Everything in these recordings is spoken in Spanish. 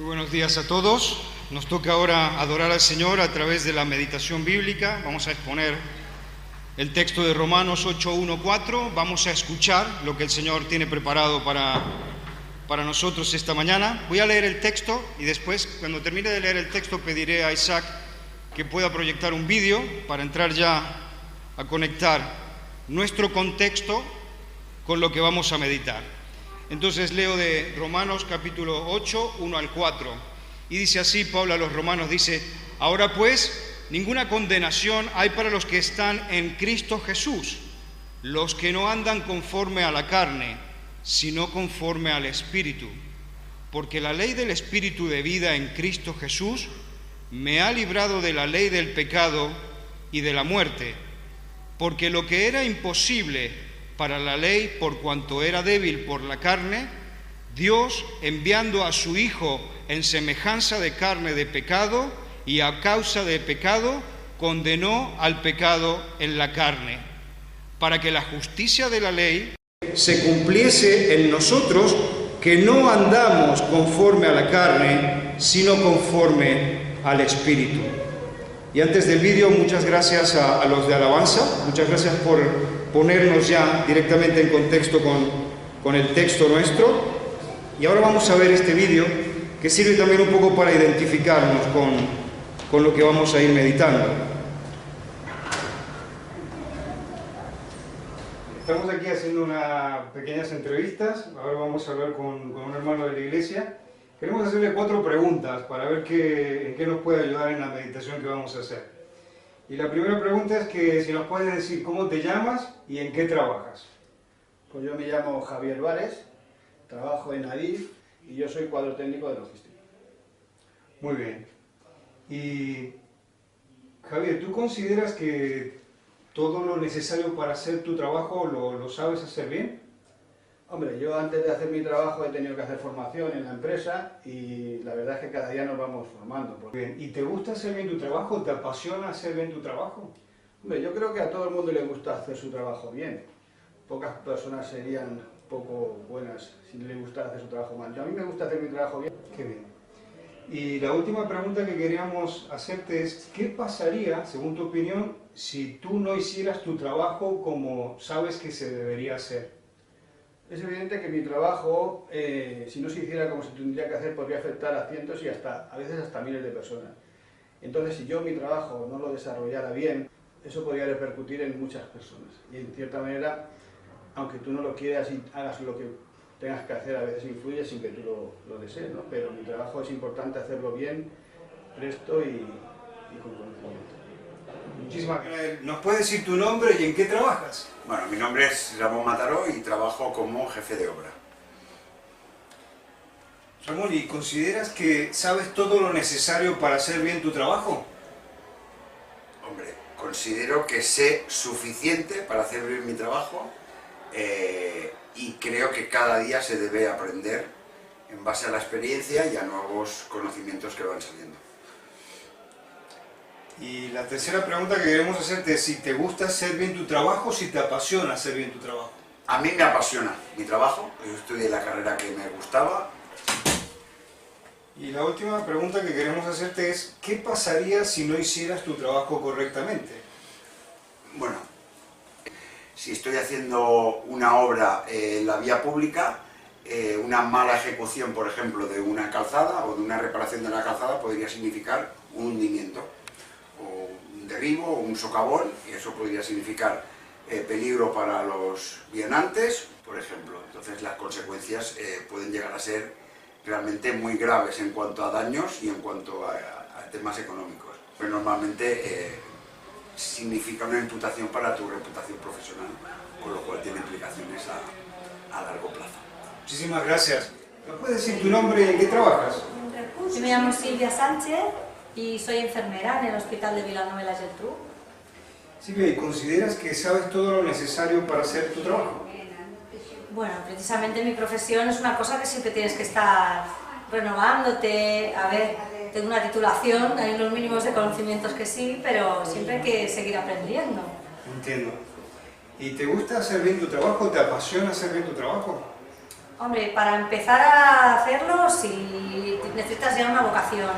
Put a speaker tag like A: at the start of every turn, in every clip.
A: Muy buenos días a todos. Nos toca ahora adorar al Señor a través de la meditación bíblica. Vamos a exponer el texto de Romanos 8:1-4. Vamos a escuchar lo que el Señor tiene preparado para nosotros esta mañana. Voy a leer el texto y después, cuando termine de leer el texto, pediré a Isaac que pueda proyectar un vídeo para entrar ya a conectar nuestro contexto con lo que vamos a meditar. Entonces leo de Romanos capítulo 8, 1-4, y dice así Pablo a los romanos, dice: ahora pues, ninguna condenación hay para los que están en Cristo Jesús, los que no andan conforme a la carne, sino conforme al Espíritu. Porque la ley del Espíritu de vida en Cristo Jesús me ha librado de la ley del pecado y de la muerte, porque lo que era imposible para la ley, por cuanto era débil por la carne, Dios, enviando a su Hijo en semejanza de carne de pecado, y a causa de pecado, condenó al pecado en la carne, para que la justicia de la ley se cumpliese en nosotros, que no andamos conforme a la carne, sino conforme al Espíritu. Y antes del vídeo, muchas gracias a los de Alabanza, muchas gracias por ponernos ya directamente en contexto con el texto nuestro. Y ahora vamos a ver este vídeo que sirve también un poco para identificarnos con lo que vamos a ir meditando. Estamos aquí haciendo unas pequeñas entrevistas. Ahora vamos a hablar con un hermano de la iglesia. Queremos hacerle 4 preguntas para ver en qué nos puede ayudar en la meditación que vamos a hacer. Y la primera pregunta es que si nos puedes decir cómo te llamas y en qué trabajas.
B: Pues yo me llamo Javier Vares, trabajo en Adif y yo soy cuadro técnico de logística.
A: Muy bien. Y Javier, ¿tú consideras que todo lo necesario para hacer tu trabajo lo sabes hacer bien?
B: Hombre, yo antes de hacer mi trabajo he tenido que hacer formación en la empresa y la verdad es que cada día nos vamos formando.
A: Bien. ¿Y te gusta hacer bien tu trabajo? ¿Te apasiona hacer bien tu trabajo?
B: Hombre, yo creo que a todo el mundo le gusta hacer su trabajo bien. Pocas personas serían poco buenas si no les gustara hacer su trabajo mal. A mí me gusta hacer mi trabajo bien.
A: Qué bien. Y la última pregunta que queríamos hacerte es, ¿qué pasaría, según tu opinión, si tú no hicieras tu trabajo como sabes que se debería hacer?
B: Es evidente que mi trabajo, si no se hiciera como se tendría que hacer, podría afectar a cientos y a veces hasta miles de personas. Entonces, si yo mi trabajo no lo desarrollara bien, eso podría repercutir en muchas personas. Y en cierta manera, aunque tú no lo quieras y hagas lo que tengas que hacer, a veces influye sin que tú lo desees, ¿no? Pero mi trabajo es importante hacerlo bien, presto y con conocimiento.
A: Muchísimas gracias. ¿Nos puedes decir tu nombre y en qué trabajas?
C: Bueno, mi nombre es Ramón Mataró y trabajo como jefe de obra.
A: Ramón, ¿y consideras que sabes todo lo necesario para hacer bien tu trabajo?
C: Hombre, considero que sé suficiente para hacer bien mi trabajo y creo que cada día se debe aprender en base a la experiencia y a nuevos conocimientos que van saliendo.
A: Y la tercera pregunta que queremos hacerte es si te gusta hacer bien tu trabajo o si te apasiona hacer bien tu trabajo.
C: A mí me apasiona mi trabajo, yo estudié la carrera que me gustaba.
A: Y la última pregunta que queremos hacerte es, ¿qué pasaría si no hicieras tu trabajo correctamente?
C: Bueno, si estoy haciendo una obra en la vía pública, una mala ejecución, por ejemplo, de una calzada o de una reparación de la calzada podría significar un hundimiento, o un derribo, o un socavón, y eso podría significar peligro para los viandantes, por ejemplo. Entonces las consecuencias pueden llegar a ser realmente muy graves en cuanto a daños y en cuanto a temas económicos. Pero normalmente significa una imputación para tu reputación profesional, con lo cual tiene implicaciones a largo plazo.
A: Muchísimas gracias. ¿Me puedes decir tu nombre y en qué trabajas?
D: Yo me llamo Silvia Sánchez y soy enfermera en el Hospital de Vilanova y la Geltrú.
A: Silvia, ¿y consideras que sabes todo lo necesario para hacer tu trabajo?
D: Bueno, precisamente mi profesión es una cosa que siempre tienes que estar renovándote. A ver, tengo una titulación, hay unos mínimos de conocimientos que sí, pero siempre hay que seguir aprendiendo.
A: Entiendo. ¿Y te gusta hacer bien tu trabajo? ¿Te apasiona hacer bien tu trabajo?
D: Hombre, para empezar a hacerlo, si necesitas ya una vocación.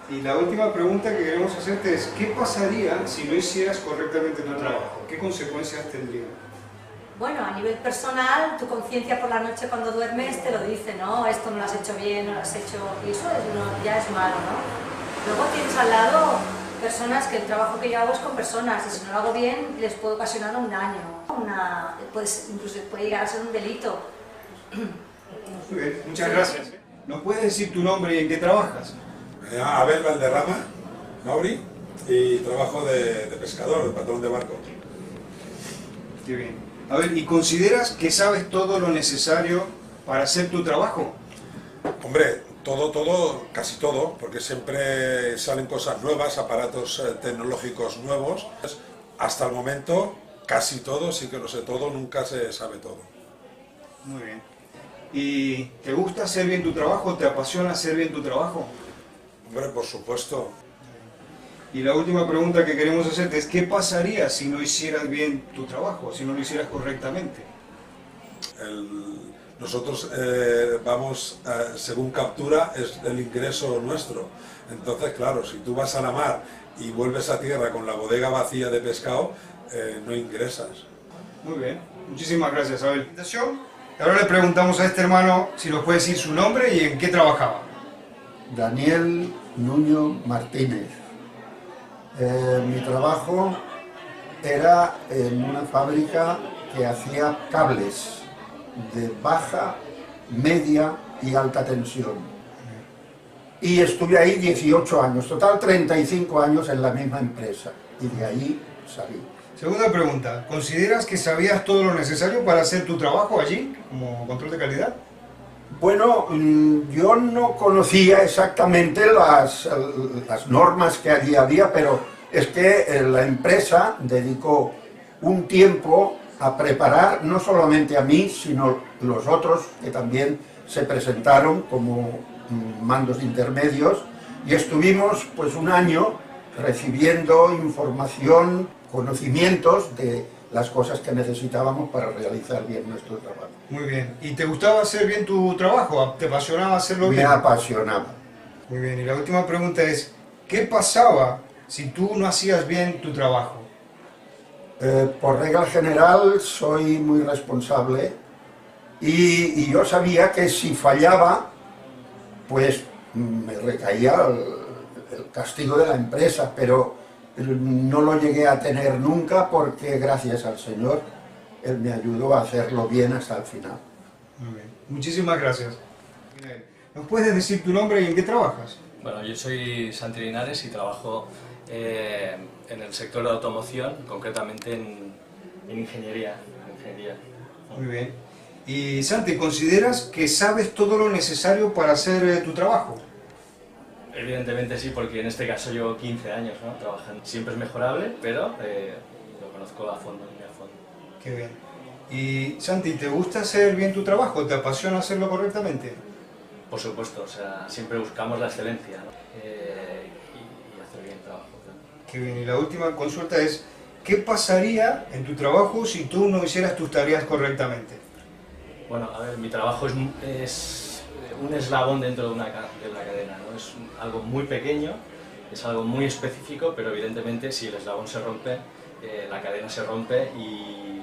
A: Y la última pregunta que queremos hacerte es, ¿qué pasaría si no hicieras correctamente tu trabajo? ¿Qué consecuencias tendría?
D: Bueno, a nivel personal, tu conciencia por la noche cuando duermes te lo dice, ¿no? Esto no lo has hecho bien, no lo has hecho... Y eso ya es malo, ¿no? Luego tienes al lado personas que el trabajo que yo hago es con personas y si no lo hago bien les puede ocasionar un daño, incluso puede llegar a ser un delito.
A: Muy bien, muchas gracias. ¿Nos puedes decir tu nombre y en qué trabajas?
E: Abel Valderrama, Mauri, y trabajo de pescador, de patrón de barco.
A: Qué bien. A ver, ¿y consideras que sabes todo lo necesario para hacer tu trabajo?
E: Hombre, todo, casi todo, porque siempre salen cosas nuevas, aparatos tecnológicos nuevos. Hasta el momento, casi todo, sí que lo sé todo, nunca se sabe todo.
A: Muy bien. ¿Y te gusta hacer bien tu trabajo? ¿Te apasiona hacer bien tu trabajo?
E: Hombre, por supuesto.
A: Y la última pregunta que queremos hacerte es, ¿qué pasaría si no hicieras bien tu trabajo, si no lo hicieras correctamente?
E: Nosotros vamos, según captura, es el ingreso nuestro. Entonces, claro, si tú vas a la mar y vuelves a tierra con la bodega vacía de pescado, no ingresas.
A: Muy bien, muchísimas gracias, Abel. Ahora le preguntamos a este hermano si nos puede decir su nombre y en qué trabajaba.
F: Daniel Nuño Martínez. Mi trabajo era en una fábrica que hacía cables de baja, media y alta tensión. Y estuve ahí 18 años, total 35 años en la misma empresa. Y de ahí salí.
A: Segunda pregunta, ¿consideras que sabías todo lo necesario para hacer tu trabajo allí, como control de calidad?
F: Bueno, yo no conocía exactamente las normas que allí había, pero es que la empresa dedicó un tiempo a preparar no solamente a mí, sino los otros que también se presentaron como mandos intermedios y estuvimos pues un año recibiendo información, conocimientos de las cosas que necesitábamos para realizar bien nuestro trabajo.
A: Muy bien. ¿Y te gustaba hacer bien tu trabajo? ¿Te apasionaba hacerlo bien?
F: Me apasionaba.
A: Muy bien. Y la última pregunta es, ¿qué pasaba si tú no hacías bien tu trabajo?
F: Por regla general soy muy responsable y yo sabía que si fallaba, pues me recaía el castigo de la empresa, pero no lo llegué a tener nunca porque gracias al Señor Él me ayudó a hacerlo bien hasta el final.
A: Muy bien. Muchísimas gracias. ¿Nos puedes decir tu nombre y en qué trabajas?
G: Bueno, yo soy Santi Linares y trabajo en el sector de automoción, concretamente en ingeniería.
A: Muy bien. Y Santi, ¿consideras que sabes todo lo necesario para hacer tu trabajo?
G: Evidentemente sí, porque en este caso llevo 15 años, ¿no?, trabajando. Siempre es mejorable, pero lo conozco a fondo, muy a fondo.
A: Qué bien. Y Santi, ¿te gusta hacer bien tu trabajo? ¿Te apasiona hacerlo correctamente?
G: Por supuesto, o sea, siempre buscamos la excelencia, ¿no? Y hacer bien el trabajo. ¿No?
A: Qué bien. Y la última consulta es, ¿qué pasaría en tu trabajo si tú no hicieras tus tareas correctamente?
G: Bueno, a ver, mi trabajo es un eslabón dentro de una cadena, ¿no? Es algo muy pequeño, es algo muy específico, pero evidentemente si el eslabón se rompe, la cadena se rompe y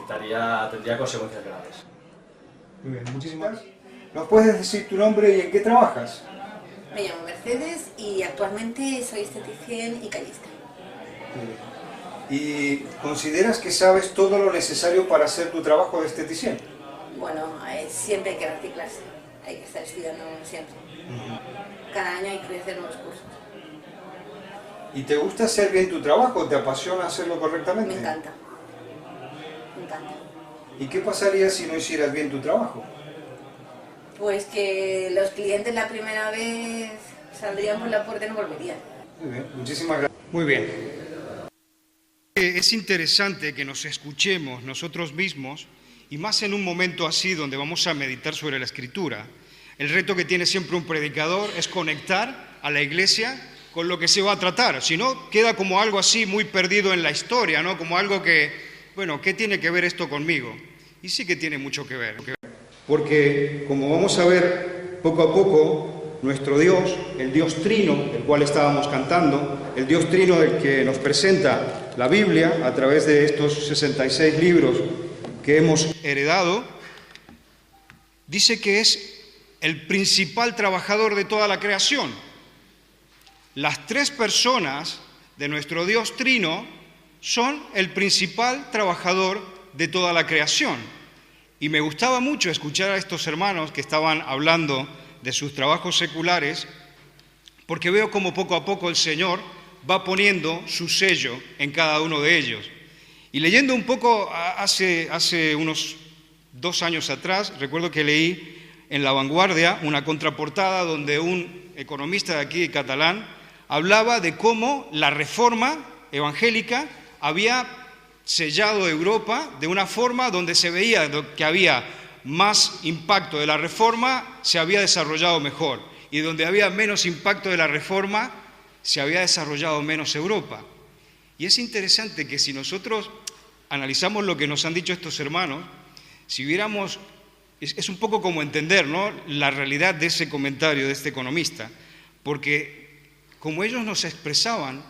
G: tendría consecuencias graves.
A: Muy bien, muchísimas gracias. ¿Nos puedes decir tu nombre y en qué trabajas?
H: Me llamo Mercedes y actualmente soy esteticien y callista.
A: ¿Y consideras que sabes todo lo necesario para hacer tu trabajo de esteticien?
H: Bueno, siempre hay que reciclarse, hay que estar estudiando siempre. Cada año hay que hacer nuevos cursos.
A: ¿Y te gusta hacer bien tu trabajo? ¿Te apasiona hacerlo correctamente?
H: Me encanta. Me encanta.
A: ¿Y qué pasaría si no hicieras bien tu trabajo?
H: Pues que los clientes la primera vez saldrían por la puerta y no volverían.
A: Muy bien, muchísimas gracias. Muy bien. Es interesante que nos escuchemos nosotros mismos y más en un momento así donde vamos a meditar sobre la Escritura. El reto que tiene siempre un predicador es conectar a la iglesia con lo que se va a tratar. Si no, queda como algo así muy perdido en la historia, ¿no? Como algo que, bueno, ¿qué tiene que ver esto conmigo? Y sí que tiene mucho que ver. Porque, como vamos a ver poco a poco, nuestro Dios, el Dios Trino, del cual estábamos cantando, el Dios Trino del que nos presenta la Biblia a través de estos 66 libros que hemos heredado, dice que es el principal trabajador de toda la creación. Las tres personas de nuestro Dios Trino son el principal trabajador de toda la creación. Y me gustaba mucho escuchar a estos hermanos que estaban hablando de sus trabajos seculares, porque veo como poco a poco el Señor va poniendo su sello en cada uno de ellos. Y leyendo un poco hace unos 2 años atrás, recuerdo que leí en La Vanguardia una contraportada donde un economista de aquí, catalán, hablaba de cómo la reforma evangélica había sellado Europa de una forma donde se veía que había más impacto de la reforma, se había desarrollado mejor, y donde había menos impacto de la reforma, se había desarrollado menos Europa. Y es interesante que si nosotros analizamos lo que nos han dicho estos hermanos, si viéramos, es un poco como entender, ¿no?, la realidad de ese comentario de este economista, porque como ellos nos expresaban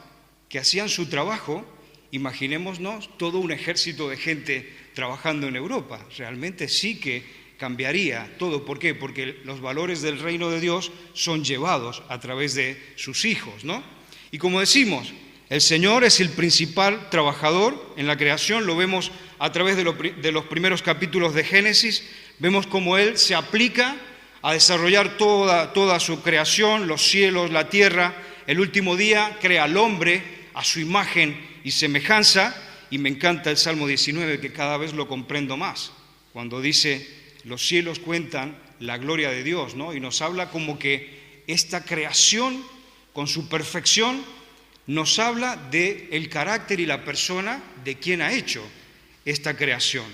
A: que hacían su trabajo, imaginémonos todo un ejército de gente trabajando en Europa. Realmente sí que cambiaría todo. ¿Por qué? Porque los valores del reino de Dios son llevados a través de sus hijos, ¿no? Y como decimos, el Señor es el principal trabajador en la creación, lo vemos a través de los primeros capítulos de Génesis, vemos cómo Él se aplica a desarrollar toda su creación, los cielos, la tierra. El último día crea al hombre a su imagen y semejanza, y me encanta el Salmo 19, que cada vez lo comprendo más, cuando dice, los cielos cuentan la gloria de Dios, ¿no? Y nos habla como que esta creación, con su perfección, nos habla del carácter y la persona de quien ha hecho esta creación.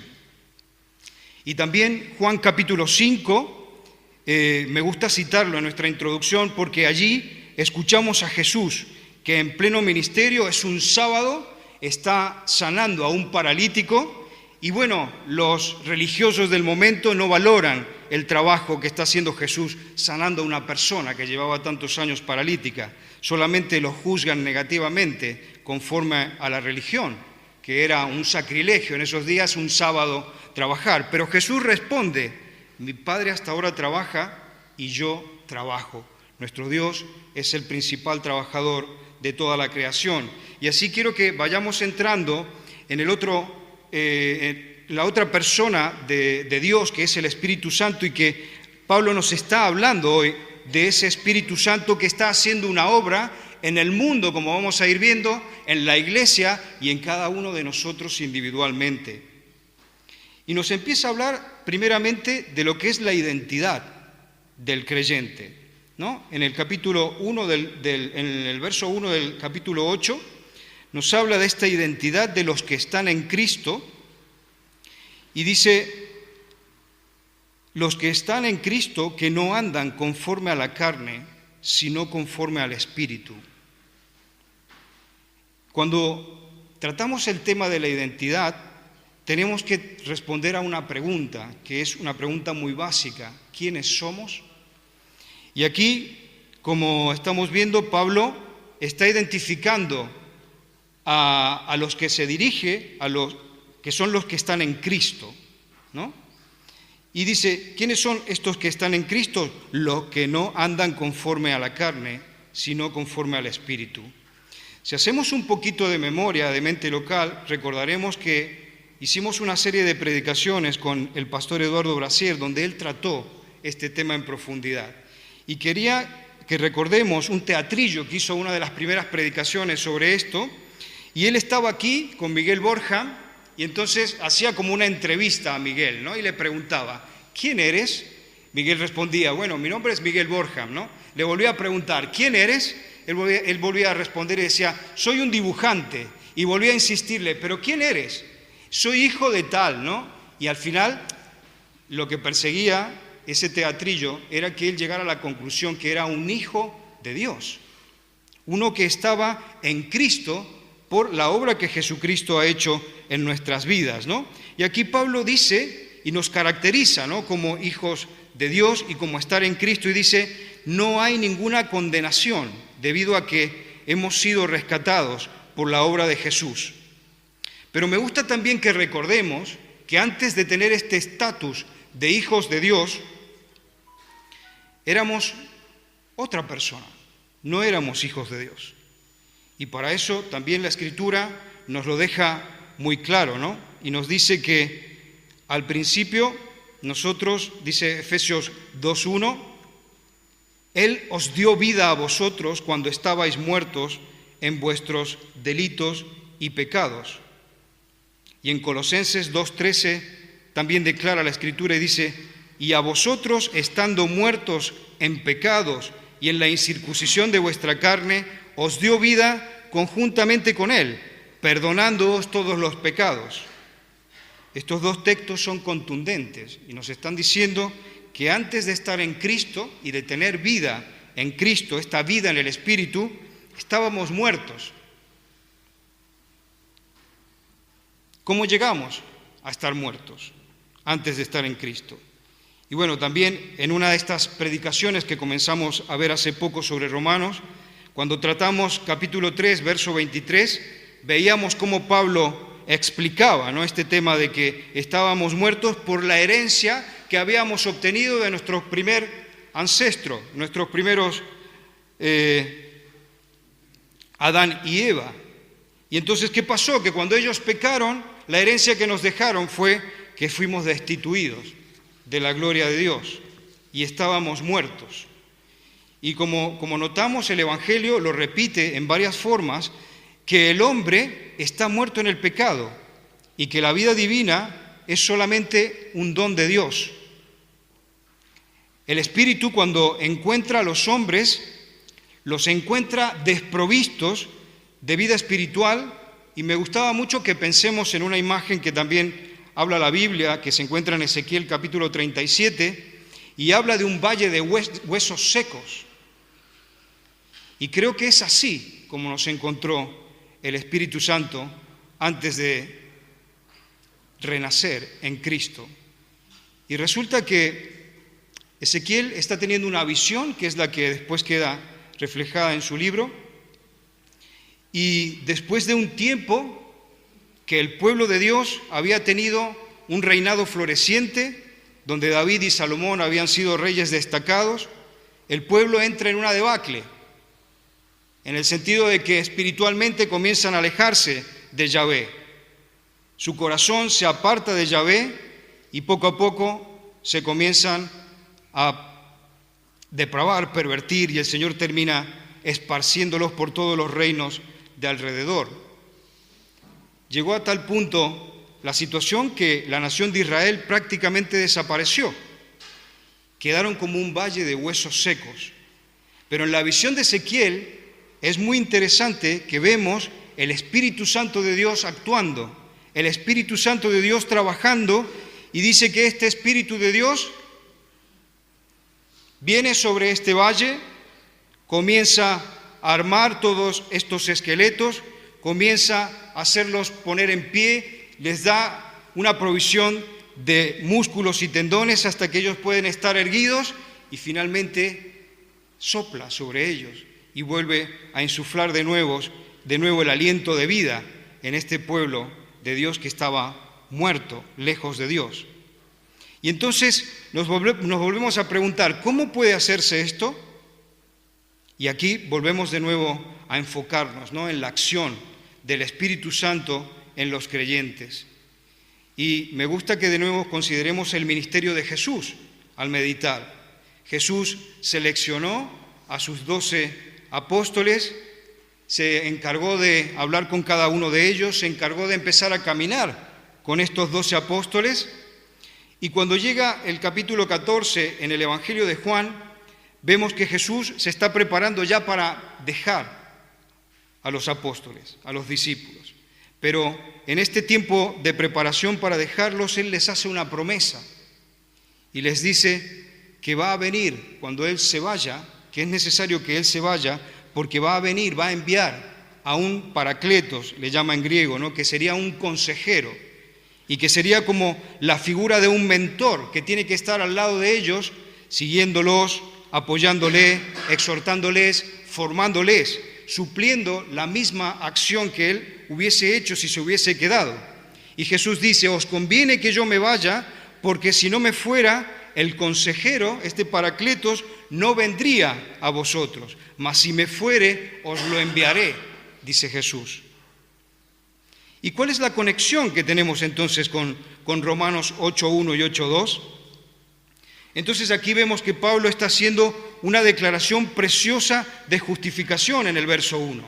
A: Y también Juan capítulo 5, me gusta citarlo en nuestra introducción, porque allí escuchamos a Jesús, que en pleno ministerio, es un sábado, está sanando a un paralítico, y bueno, los religiosos del momento no valoran el trabajo que está haciendo Jesús sanando a una persona que llevaba tantos años paralítica, solamente lo juzgan negativamente conforme a la religión, que era un sacrilegio en esos días, un sábado trabajar. Pero Jesús responde, mi Padre hasta ahora trabaja y yo trabajo. Nuestro Dios es el principal trabajador de toda la creación. Y así quiero que vayamos entrando en la otra persona de Dios, que es el Espíritu Santo, y que Pablo nos está hablando hoy de ese Espíritu Santo que está haciendo una obra en el mundo, como vamos a ir viendo, en la iglesia y en cada uno de nosotros individualmente. Y nos empieza a hablar primeramente de lo que es la identidad del creyente, ¿no? En el capítulo 1 en el verso 1 del capítulo 8 nos habla de esta identidad de los que están en Cristo, y dice, los que están en Cristo, que no andan conforme a la carne, sino conforme al Espíritu. Cuando tratamos el tema de la identidad, tenemos que responder a una pregunta, que es una pregunta muy básica: ¿quiénes somos? Y aquí, como estamos viendo, Pablo está identificando a los que se dirige, a los que son los que están en Cristo, ¿no? Y dice, ¿quiénes son estos que están en Cristo? Los que no andan conforme a la carne, sino conforme al Espíritu. Si hacemos un poquito de memoria, de mente local, recordaremos que hicimos una serie de predicaciones con el pastor Eduardo Brasier, donde él trató este tema en profundidad. Y quería que recordemos un teatrillo que hizo una de las primeras predicaciones sobre esto, y él estaba aquí con Miguel Borja, y entonces hacía como una entrevista a Miguel, ¿no? Y le preguntaba, ¿quién eres? Miguel respondía, bueno, mi nombre es Miguel Borja, ¿no? Le volvía a preguntar, ¿quién eres? Él volvía a responder y decía, soy un dibujante. Y volvía a insistirle, ¿pero quién eres? Soy hijo de tal, ¿no? Y al final, lo que perseguía ese teatrillo era que él llegara a la conclusión que era un hijo de Dios, uno que estaba en Cristo por la obra que Jesucristo ha hecho en nuestras vidas, ¿no? Y aquí Pablo dice y nos caracteriza, ¿no?, como hijos de Dios y como estar en Cristo, y dice, no hay ninguna condenación debido a que hemos sido rescatados por la obra de Jesús. Pero me gusta también que recordemos que antes de tener este estatus de hijos de Dios, éramos otra persona, no éramos hijos de Dios. Y para eso también la Escritura nos lo deja muy claro, ¿no? Y nos dice que al principio nosotros, dice Efesios 2:1, Él os dio vida a vosotros cuando estabais muertos en vuestros delitos y pecados. Y en Colosenses 2:13 también declara la Escritura y dice, y a vosotros, estando muertos en pecados y en la incircuncisión de vuestra carne, os dio vida conjuntamente con Él, perdonándoos todos los pecados. Estos dos textos son contundentes y nos están diciendo que antes de estar en Cristo y de tener vida en Cristo, esta vida en el Espíritu, estábamos muertos. ¿Cómo llegamos a estar muertos antes de estar en Cristo? Y bueno, también en una de estas predicaciones que comenzamos a ver hace poco sobre Romanos, cuando tratamos capítulo 3, verso 23, veíamos cómo Pablo explicaba, ¿no?, este tema de que estábamos muertos por la herencia que habíamos obtenido de nuestro primer ancestro, nuestros primeros Adán y Eva. Y entonces, ¿qué pasó? Que cuando ellos pecaron, la herencia que nos dejaron fue que fuimos destituidos de la gloria de Dios y estábamos muertos. Y como notamos, el Evangelio lo repite en varias formas, que el hombre está muerto en el pecado y que la vida divina es solamente un don de Dios. El Espíritu, cuando encuentra a los hombres, los encuentra desprovistos de vida espiritual, y me gustaba mucho que pensemos en una imagen que también habla la Biblia, que se encuentra en Ezequiel capítulo 37, y habla de un valle de huesos secos. Y creo que es así como nos encontró el Espíritu Santo antes de renacer en Cristo. Y resulta que Ezequiel está teniendo una visión, que es la que después queda reflejada en su libro, y después de un tiempo que el pueblo de Dios había tenido un reinado floreciente, donde David y Salomón habían sido reyes destacados, el pueblo entra en una debacle, en el sentido de que espiritualmente comienzan a alejarse de Yahvé. Su corazón se aparta de Yahvé y poco a poco se comienzan a depravar, pervertir, y el Señor termina esparciéndolos por todos los reinos de alrededor. Llegó a tal punto la situación que la nación de Israel prácticamente desapareció. Quedaron como un valle de huesos secos. Pero en la visión de Ezequiel es muy interesante que vemos el Espíritu Santo de Dios actuando, el Espíritu Santo de Dios trabajando, y dice que este Espíritu de Dios viene sobre este valle, comienza a armar todos estos esqueletos, comienza a hacerlos poner en pie, les da una provisión de músculos y tendones hasta que ellos pueden estar erguidos, y finalmente sopla sobre ellos y vuelve a insuflar de nuevo el aliento de vida en este pueblo de Dios que estaba muerto, lejos de Dios. Y entonces nos volvemos a preguntar, ¿cómo puede hacerse esto? Y aquí volvemos de nuevo a enfocarnos, ¿no?, en la acción del Espíritu Santo en los creyentes. Y me gusta que de nuevo consideremos el ministerio de Jesús al meditar. Jesús seleccionó a sus 12 apóstoles, se encargó de hablar con cada uno de ellos, se encargó de empezar a caminar con estos 12 apóstoles, y cuando llega el capítulo 14 en el Evangelio de Juan, vemos que Jesús se está preparando ya para dejar a los apóstoles, a los discípulos. Pero en este tiempo de preparación para dejarlos, Él les hace una promesa y les dice que va a venir cuando Él se vaya, que es necesario que Él se vaya, porque va a venir, va a enviar a un paracletos, le llama en griego, ¿no?, que sería un consejero. y que sería como la figura de un mentor que tiene que estar al lado de ellos, siguiéndolos, apoyándoles, exhortándoles, formándoles, supliendo la misma acción que Él hubiese hecho si se hubiese quedado. Y Jesús dice, os conviene que yo me vaya, porque si no me fuera, el consejero, este Paracletos, no vendría a vosotros, mas si me fuere, os lo enviaré, dice Jesús. ¿Y cuál es la conexión que tenemos entonces con Romanos 8.1 y 8.2? Entonces aquí vemos que Pablo está haciendo una declaración preciosa de justificación en el verso 1.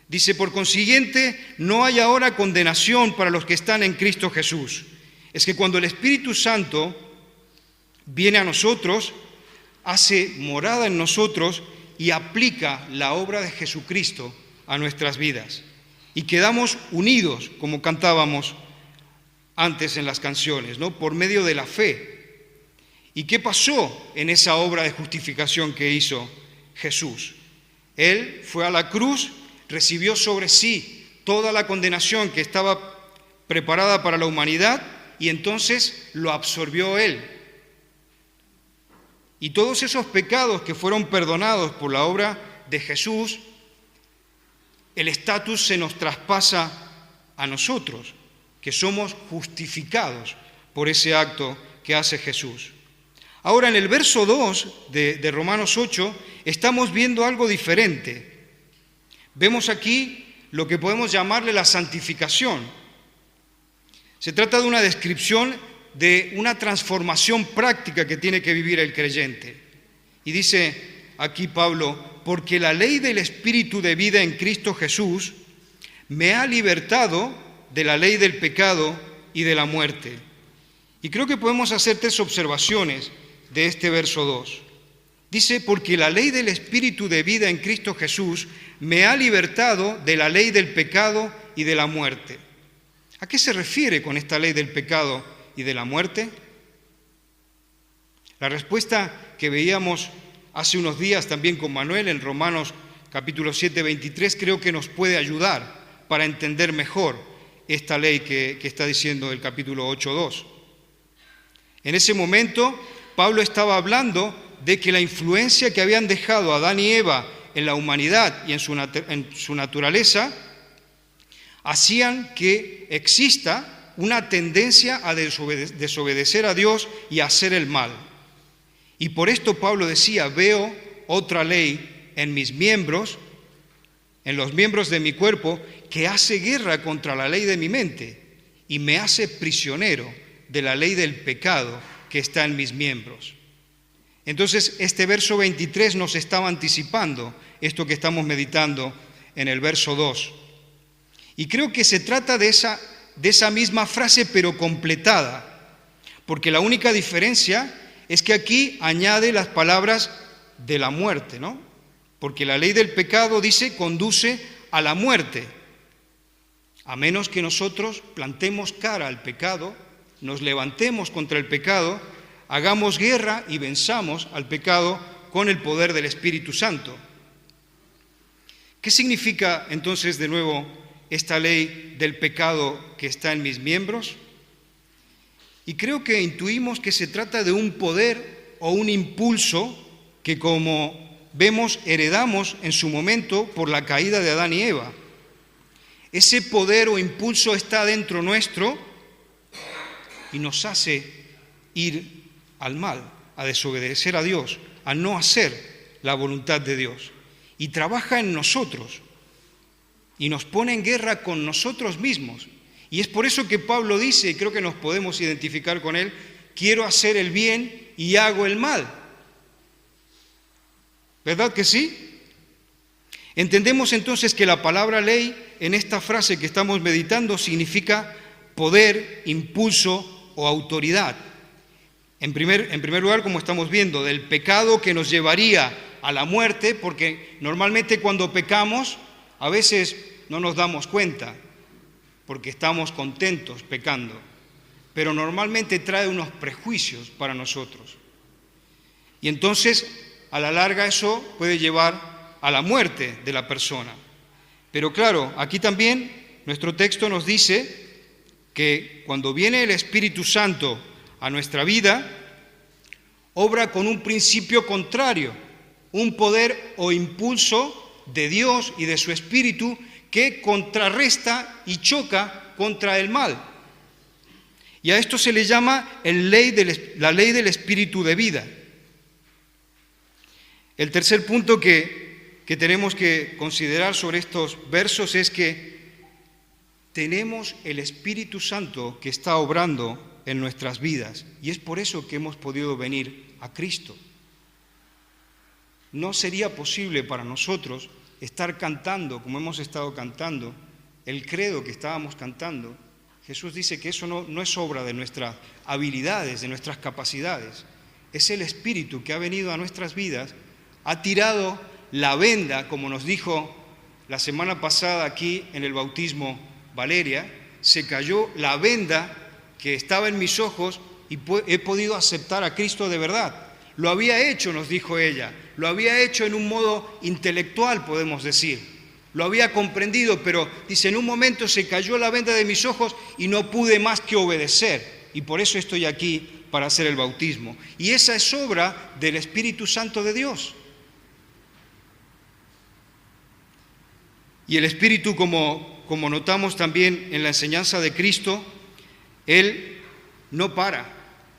A: Dice, por consiguiente, no hay ahora condenación para los que están en Cristo Jesús. Es que cuando el Espíritu Santo viene a nosotros, hace morada en nosotros y aplica la obra de Jesucristo a nuestras vidas. Y quedamos unidos, como cantábamos antes en las canciones, ¿no? Por medio de la fe. ¿Y qué pasó en esa obra de justificación que hizo Jesús? Él fue a la cruz, recibió sobre sí toda la condenación que estaba preparada para la humanidad y entonces lo absorbió Él. Y todos esos pecados que fueron perdonados por la obra de Jesús, el estatus se nos traspasa a nosotros, que somos justificados por ese acto que hace Jesús. Ahora, en el verso 2 de Romanos 8, estamos viendo algo diferente. Vemos aquí lo que podemos llamarle la santificación. Se trata de una descripción de una transformación práctica que tiene que vivir el creyente. Y dice aquí Pablo, porque la ley del Espíritu de vida en Cristo Jesús me ha libertado de la ley del pecado y de la muerte. Y creo que podemos hacer 3 observaciones de este verso 2. Dice, porque la ley del Espíritu de vida en Cristo Jesús me ha libertado de la ley del pecado y de la muerte. ¿A qué se refiere con esta ley del pecado y de la muerte? La respuesta que veíamos hace unos días también con Manuel en Romanos capítulo 7, 23, creo que nos puede ayudar para entender mejor esta ley que está diciendo el capítulo 8.2. En ese momento, Pablo estaba hablando de que la influencia que habían dejado Adán y Eva en la humanidad y en su naturaleza hacían que exista una tendencia a desobedecer a Dios y a hacer el mal. Y por esto Pablo decía, veo otra ley en mis miembros, en los miembros de mi cuerpo, que hace guerra contra la ley de mi mente y me hace prisionero de la ley del pecado que está en mis miembros. Entonces, este verso 23 nos estaba anticipando esto que estamos meditando en el verso 2. Y creo que se trata de esa misma frase, pero completada, porque la única diferencia es que aquí añade las palabras de la muerte, ¿no? Porque la ley del pecado, dice, conduce a la muerte, a menos que nosotros plantemos cara al pecado, nos levantemos contra el pecado, hagamos guerra y venzamos al pecado con el poder del Espíritu Santo. ¿Qué significa entonces de nuevo esta ley del pecado que está en mis miembros? Y creo que intuimos que se trata de un poder o un impulso que, como vemos, heredamos en su momento por la caída de Adán y Eva. Ese poder o impulso está dentro nuestro y nos hace ir al mal, a desobedecer a Dios, a no hacer la voluntad de Dios. Y trabaja en nosotros y nos pone en guerra con nosotros mismos. Y es por eso que Pablo dice, y creo que nos podemos identificar con él, quiero hacer el bien y hago el mal. ¿Verdad que sí? Entendemos entonces que la palabra ley en esta frase que estamos meditando significa poder, impulso o autoridad. En primer lugar, como estamos viendo, del pecado que nos llevaría a la muerte, porque normalmente cuando pecamos a veces no nos damos cuenta, porque estamos contentos pecando, pero normalmente trae unos prejuicios para nosotros. Y entonces, a la larga, eso puede llevar a la muerte de la persona. Pero claro, aquí también nuestro texto nos dice que cuando viene el Espíritu Santo a nuestra vida, obra con un principio contrario, un poder o impulso de Dios y de su Espíritu que contrarresta y choca contra el mal. Y a esto se le llama la ley del Espíritu de vida. El tercer punto que tenemos que considerar sobre estos versos es que tenemos el Espíritu Santo que está obrando en nuestras vidas, y es por eso que hemos podido venir a Cristo. No sería posible para nosotros estar cantando, como hemos estado cantando, el credo que estábamos cantando. Jesús dice que eso no es obra de nuestras habilidades, de nuestras capacidades. Es el Espíritu que ha venido a nuestras vidas, ha tirado la venda, como nos dijo la semana pasada aquí en el bautismo Valeria, se cayó la venda que estaba en mis ojos y he podido aceptar a Cristo de verdad. Lo había hecho, nos dijo ella, lo había hecho en un modo intelectual, podemos decir. Lo había comprendido, pero dice, en un momento se cayó la venda de mis ojos y no pude más que obedecer. Y por eso estoy aquí para hacer el bautismo. Y esa es obra del Espíritu Santo de Dios. Y el Espíritu, como notamos también en la enseñanza de Cristo, Él no para,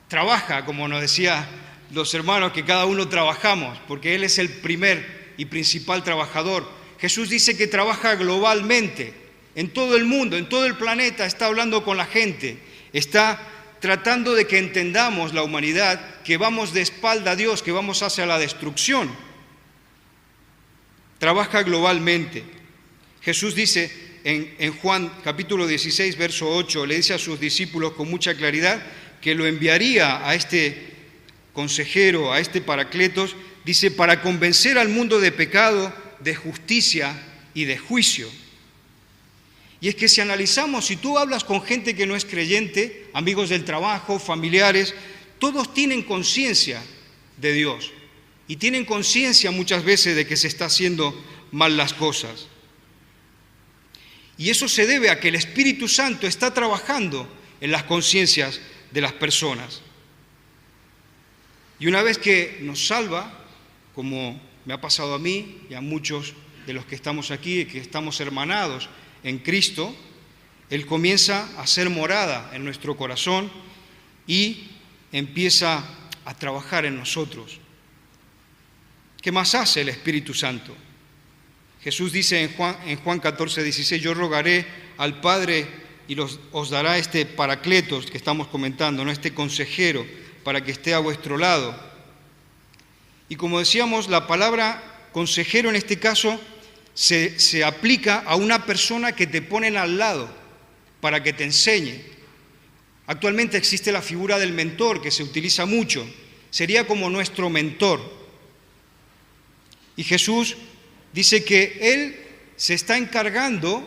A: trabaja, como nos decía los hermanos, que cada uno trabajamos, porque Él es el primer y principal trabajador. Jesús dice que trabaja globalmente, en todo el mundo, en todo el planeta, está hablando con la gente, está tratando de que entendamos la humanidad, que vamos de espalda a Dios, que vamos hacia la destrucción. Trabaja globalmente. Jesús dice en Juan capítulo 16, verso 8, le dice a sus discípulos con mucha claridad que lo enviaría a este consejero, a este Paracletos, dice, para convencer al mundo de pecado, de justicia y de juicio. Y es que si analizamos, si tú hablas con gente que no es creyente, amigos del trabajo, familiares, todos tienen conciencia de Dios y tienen conciencia muchas veces de que se está haciendo mal las cosas. Y eso se debe a que el Espíritu Santo está trabajando en las conciencias de las personas. Y una vez que nos salva, como me ha pasado a mí y a muchos de los que estamos aquí, que estamos hermanados en Cristo, Él comienza a hacer morada en nuestro corazón y empieza a trabajar en nosotros. ¿Qué más hace el Espíritu Santo? Jesús dice en Juan 14, 16, yo rogaré al Padre y os dará este Paracletos que estamos comentando, ¿no? Este consejero, para que esté a vuestro lado. Y como decíamos, la palabra consejero en este caso se aplica a una persona que te ponen al lado para que te enseñe. Actualmente existe la figura del mentor que se utiliza mucho. Sería como nuestro mentor. Y Jesús dice que Él se está encargando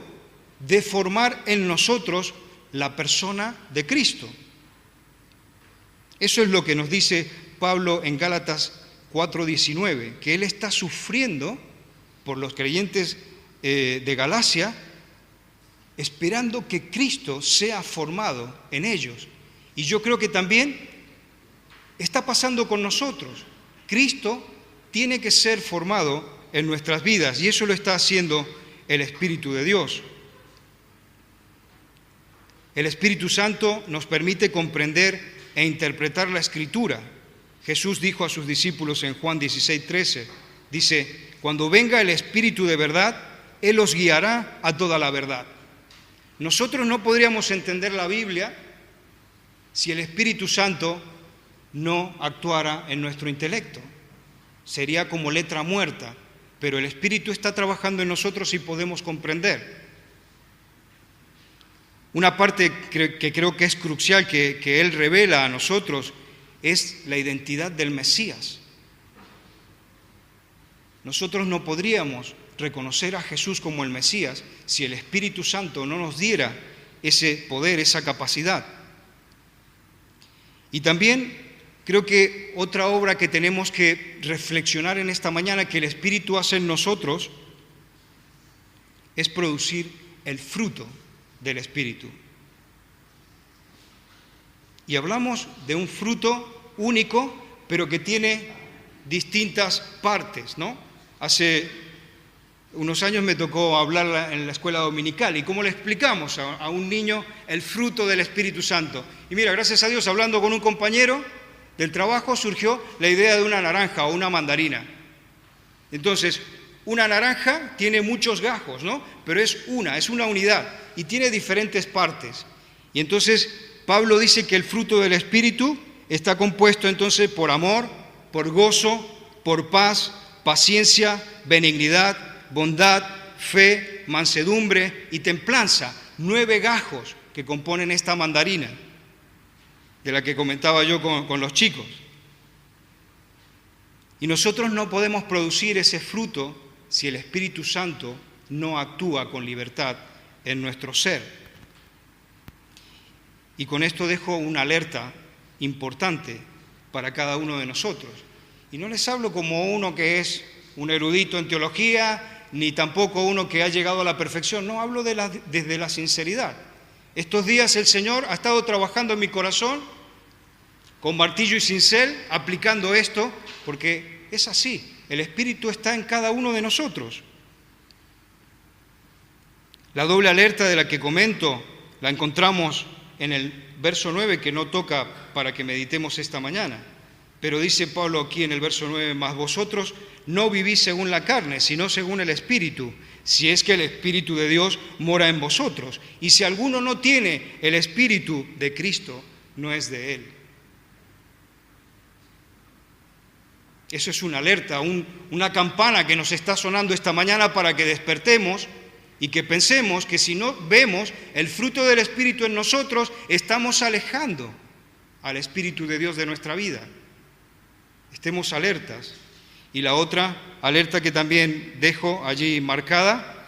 A: de formar en nosotros la persona de Cristo. Eso es lo que nos dice Pablo en Gálatas 4:19, que Él está sufriendo por los creyentes de Galacia, esperando que Cristo sea formado en ellos. Y yo creo que también está pasando con nosotros. Cristo tiene que ser formado en nuestras vidas y eso lo está haciendo el Espíritu de Dios. El Espíritu Santo nos permite comprender e interpretar la Escritura. Jesús dijo a sus discípulos en Juan 16:13, dice, cuando venga el Espíritu de verdad, Él os guiará a toda la verdad. Nosotros no podríamos entender la Biblia si el Espíritu Santo no actuara en nuestro intelecto. Sería como letra muerta, pero el Espíritu está trabajando en nosotros y podemos comprender. Una parte que creo que es crucial que Él revela a nosotros es la identidad del Mesías. Nosotros no podríamos reconocer a Jesús como el Mesías si el Espíritu Santo no nos diera ese poder, esa capacidad. Y también creo que otra obra que tenemos que reflexionar en esta mañana que el Espíritu hace en nosotros es producir el fruto del Espíritu. Y hablamos de un fruto único, pero que tiene distintas partes, ¿no? Hace unos años me tocó hablar en la escuela dominical y cómo le explicamos a un niño el fruto del Espíritu Santo. Y mira, gracias a Dios, hablando con un compañero del trabajo, surgió la idea de una naranja o una mandarina. Entonces, una naranja tiene muchos gajos, ¿no? Pero es una unidad y tiene diferentes partes. Y entonces Pablo dice que el fruto del Espíritu está compuesto entonces por amor, por gozo, por paz, paciencia, benignidad, bondad, fe, mansedumbre y templanza. 9 gajos que componen esta mandarina, de la que comentaba yo con los chicos. Y nosotros no podemos producir ese fruto si el Espíritu Santo no actúa con libertad en nuestro ser. Y con esto dejo una alerta importante para cada uno de nosotros. Y no les hablo como uno que es un erudito en teología, ni tampoco uno que ha llegado a la perfección. No, hablo desde la sinceridad. Estos días el Señor ha estado trabajando en mi corazón con martillo y cincel, aplicando esto, porque es así. El Espíritu está en cada uno de nosotros. La doble alerta de la que comento la encontramos en el verso 9, que no toca para que meditemos esta mañana. Pero dice Pablo aquí en el verso 9, mas vosotros no vivís según la carne, sino según el Espíritu, si es que el Espíritu de Dios mora en vosotros. Y si alguno no tiene el Espíritu de Cristo, no es de Él. Eso es una alerta, una campana que nos está sonando esta mañana para que despertemos y que pensemos que si no vemos el fruto del Espíritu en nosotros, estamos alejando al Espíritu de Dios de nuestra vida. Estemos alertas. Y la otra alerta que también dejo allí marcada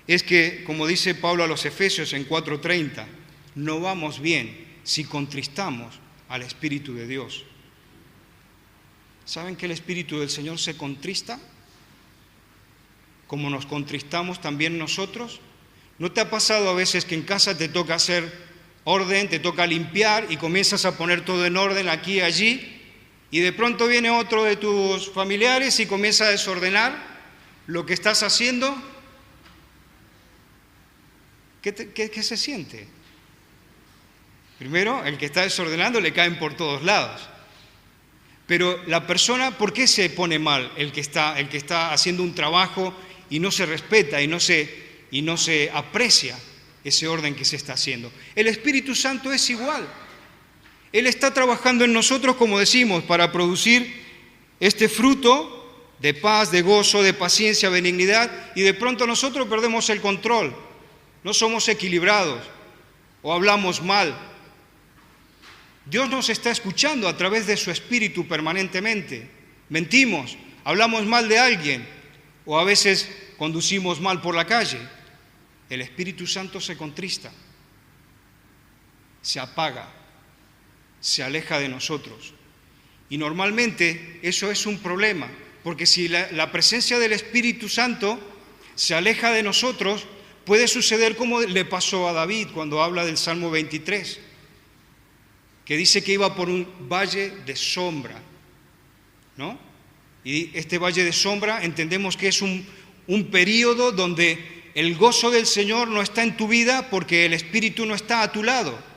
A: es que, como dice Pablo a los Efesios en 4:30, no vamos bien si contristamos al Espíritu de Dios. ¿Saben que el Espíritu del Señor se contrista? Como nos contristamos también nosotros. ¿No te ha pasado a veces que en casa te toca hacer orden, te toca limpiar y comienzas a poner todo en orden aquí y allí? Y de pronto viene otro de tus familiares y comienza a desordenar lo que estás haciendo. ¿Qué se siente? Primero, el que está desordenando le caen por todos lados. Pero la persona, ¿por qué se pone mal? El que está haciendo un trabajo y no se respeta y no se aprecia ese orden que se está haciendo. El Espíritu Santo es igual. Él está trabajando en nosotros, como decimos, para producir este fruto de paz, de gozo, de paciencia, benignidad, y de pronto nosotros perdemos el control, no somos equilibrados o hablamos mal. Dios nos está escuchando a través de su Espíritu permanentemente. Mentimos, hablamos mal de alguien o a veces conducimos mal por la calle. El Espíritu Santo se contrista, se apaga, se aleja de nosotros. Y normalmente eso es un problema, porque si la presencia del Espíritu Santo se aleja de nosotros, puede suceder como le pasó a David cuando habla del Salmo 23, que dice que iba por un valle de sombra, ¿no? Y este valle de sombra entendemos que es un periodo donde el gozo del Señor no está en tu vida porque el Espíritu no está a tu lado.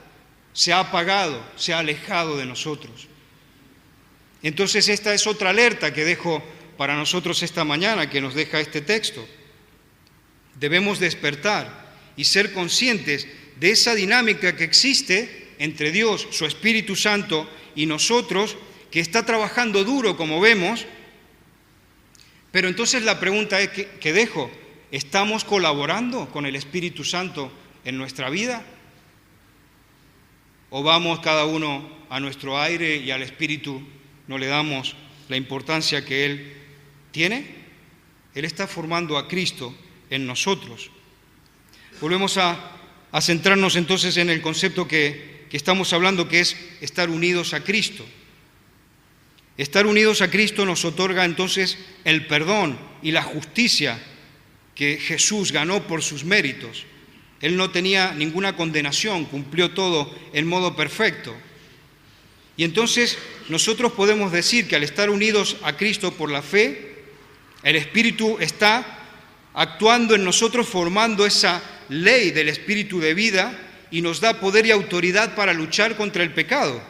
A: Se ha apagado, se ha alejado de nosotros. Entonces esta es otra alerta que dejo para nosotros esta mañana, que nos deja este texto. Debemos despertar y ser conscientes de esa dinámica que existe entre Dios, su Espíritu Santo y nosotros, que está trabajando duro, como vemos. Pero entonces la pregunta es que dejo, ¿estamos colaborando con el Espíritu Santo en nuestra vida? ¿O vamos cada uno a nuestro aire y al Espíritu no le damos la importancia que Él tiene? Él está formando a Cristo en nosotros. Volvemos a centrarnos entonces en el concepto que estamos hablando, que es estar unidos a Cristo. Estar unidos a Cristo nos otorga entonces el perdón y la justicia que Jesús ganó por sus méritos. Él no tenía ninguna condenación, cumplió todo en modo perfecto. Y entonces nosotros podemos decir que al estar unidos a Cristo por la fe, el Espíritu está actuando en nosotros, formando esa ley del Espíritu de vida y nos da poder y autoridad para luchar contra el pecado.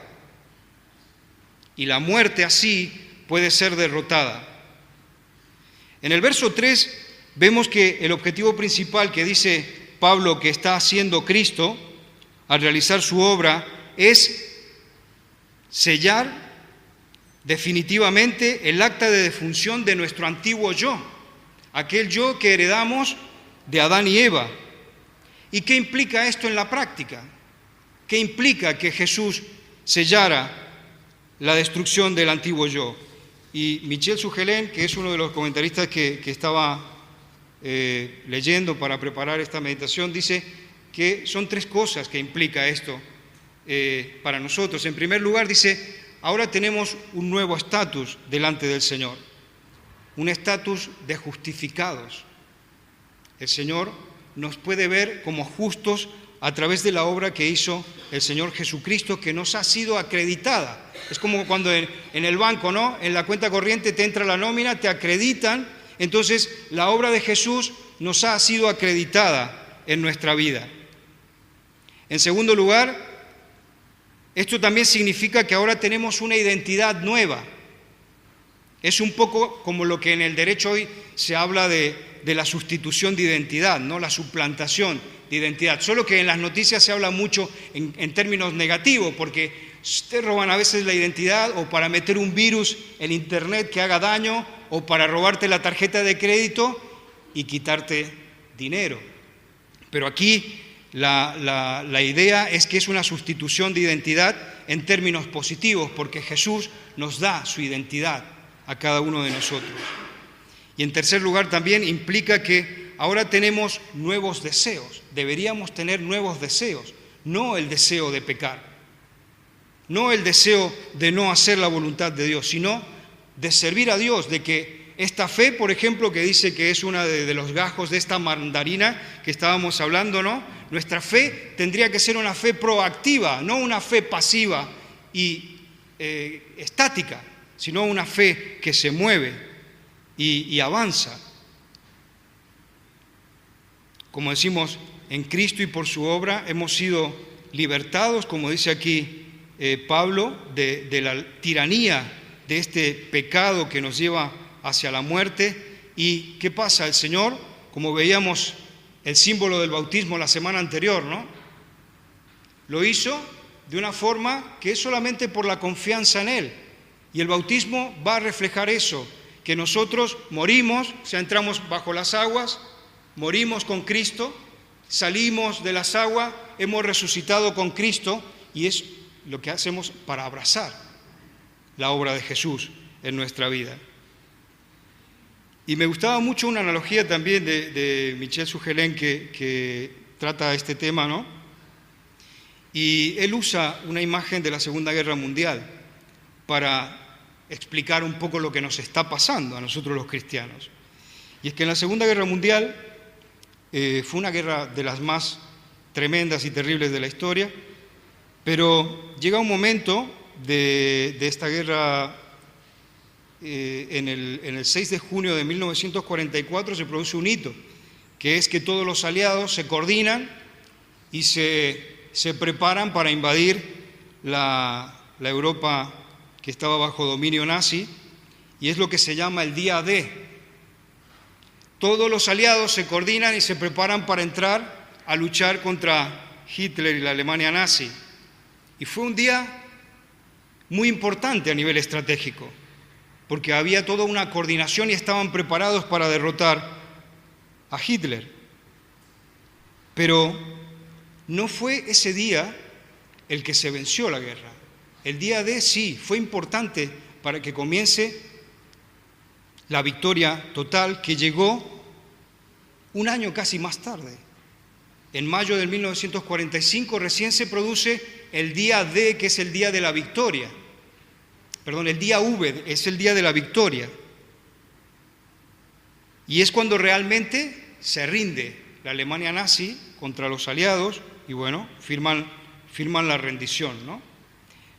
A: Y la muerte así puede ser derrotada. En el verso 3 vemos que el objetivo principal que dice Pablo que está haciendo Cristo al realizar su obra es sellar definitivamente el acta de defunción de nuestro antiguo yo, aquel yo que heredamos de Adán y Eva. ¿Y qué implica esto en la práctica? ¿Qué implica que Jesús sellara la destrucción del antiguo yo? Y Michel Sugelén, que es uno de los comentaristas que estaba leyendo para preparar esta meditación, dice que son 3 cosas que implica esto para nosotros. En primer lugar, dice, ahora tenemos un nuevo estatus delante del Señor, un estatus de justificados. El Señor nos puede ver como justos a través de la obra que hizo el Señor Jesucristo, que nos ha sido acreditada. Es como cuando en el banco, ¿no? En la cuenta corriente te entra la nómina, te acreditan, entonces la obra de Jesús nos ha sido acreditada en nuestra vida. En segundo lugar, esto también significa que ahora tenemos una identidad nueva. Es un poco como lo que en el derecho hoy se habla de la sustitución de identidad, ¿no? La suplantación de identidad. Solo que en las noticias se habla mucho en términos negativos, porque te roban a veces la identidad o para meter un virus en internet que haga daño o para robarte la tarjeta de crédito y quitarte dinero. Pero aquí la idea es que es una sustitución de identidad en términos positivos, porque Jesús nos da su identidad a cada uno de nosotros. Y en tercer lugar también implica que ahora tenemos nuevos deseos, deberíamos tener nuevos deseos, no el deseo de pecar, no el deseo de no hacer la voluntad de Dios, sino de servir a Dios, de que esta fe, por ejemplo, que dice que es una de los gajos de esta mandarina que estábamos hablando, ¿no? Nuestra fe tendría que ser una fe proactiva, no una fe pasiva y estática, sino una fe que se mueve y avanza. Como decimos, en Cristo y por su obra hemos sido libertados, como dice aquí Pablo, de la tiranía de este pecado que nos lleva hacia la muerte. ¿Y qué pasa? El Señor, como veíamos el símbolo del bautismo la semana anterior, ¿no? Lo hizo de una forma que es solamente por la confianza en Él. Y el bautismo va a reflejar eso, que nosotros morimos, o sea, entramos bajo las aguas, morimos con Cristo, salimos de las aguas, hemos resucitado con Cristo, y es lo que hacemos para abrazar la obra de Jesús en nuestra vida. Y me gustaba mucho una analogía también de Michel Sugelén que trata este tema, ¿no? Y él usa una imagen de la Segunda Guerra Mundial para explicar un poco lo que nos está pasando a nosotros los cristianos. Y es que en la Segunda Guerra Mundial fue una guerra de las más tremendas y terribles de la historia, pero llega un momento de esta guerra. En el 6 de junio de 1944 se produce un hito, que es que todos los aliados se coordinan y se preparan para invadir la Europa que estaba bajo dominio nazi, y es lo que se llama el día D. Todos los aliados se coordinan y se preparan para entrar a luchar contra Hitler y la Alemania nazi. Y fue un día muy importante a nivel estratégico, porque había toda una coordinación y estaban preparados para derrotar a Hitler. Pero no fue ese día el que se venció la guerra. El día D sí, fue importante para que comience la victoria total, que llegó un año casi más tarde. En mayo de 1945 recién se produce el día D, que es el día de la victoria. Perdón, el día V es el día de la victoria. Y es cuando realmente se rinde la Alemania nazi contra los aliados y bueno, firman la rendición, ¿no?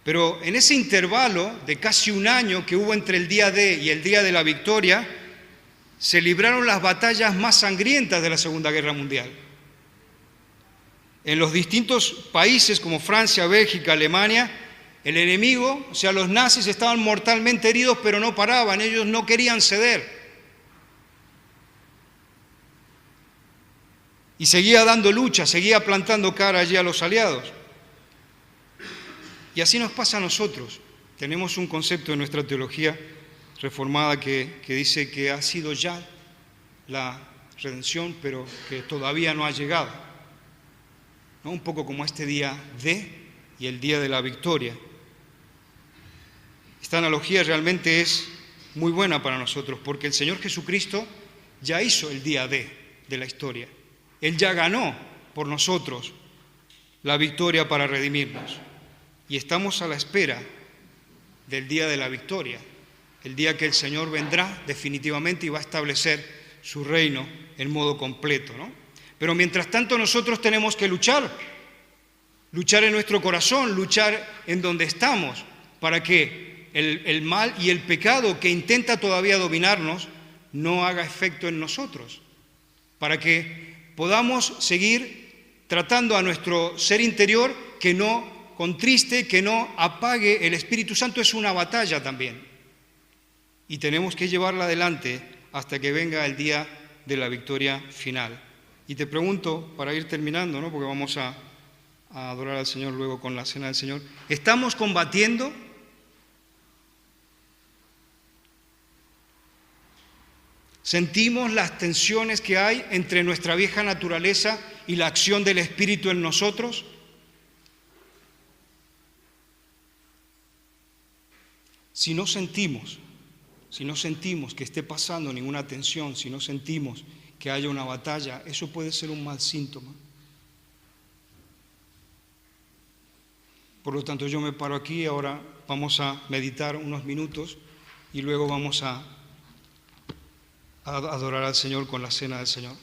A: Pero en ese intervalo de casi un año que hubo entre el día D y el día de la victoria, se libraron las batallas más sangrientas de la Segunda Guerra Mundial. En los distintos países como Francia, Bélgica, Alemania, el enemigo, o sea, los nazis estaban mortalmente heridos, pero no paraban, ellos no querían ceder. Y seguía dando lucha, seguía plantando cara allí a los aliados. Y así nos pasa a nosotros. Tenemos un concepto en nuestra teología reformada que dice que ha sido ya la redención, pero que todavía no ha llegado, ¿no? Un poco como este día D y el día de la victoria. Esta analogía realmente es muy buena para nosotros, porque el Señor Jesucristo ya hizo el día D de la historia. Él ya ganó por nosotros la victoria para redimirnos. Y estamos a la espera del día de la victoria, el día que el Señor vendrá definitivamente y va a establecer su reino en modo completo, ¿no? Pero mientras tanto nosotros tenemos que luchar en nuestro corazón, luchar en donde estamos, para que el mal y el pecado que intenta todavía dominarnos no haga efecto en nosotros, para que podamos seguir tratando a nuestro ser interior que no contriste, que no apague el Espíritu Santo. Es una batalla también. Y tenemos que llevarla adelante hasta que venga el día de la victoria final. Y te pregunto, para ir terminando, ¿no? Porque vamos a adorar al Señor luego con la cena del Señor, ¿estamos combatiendo? ¿Sentimos las tensiones que hay entre nuestra vieja naturaleza y la acción del Espíritu en nosotros? Si no sentimos que esté pasando ninguna tensión, si no sentimos que haya una batalla, eso puede ser un mal síntoma. Por lo tanto, yo me paro aquí, ahora vamos a meditar unos minutos y luego vamos a adorar al Señor con la cena del Señor.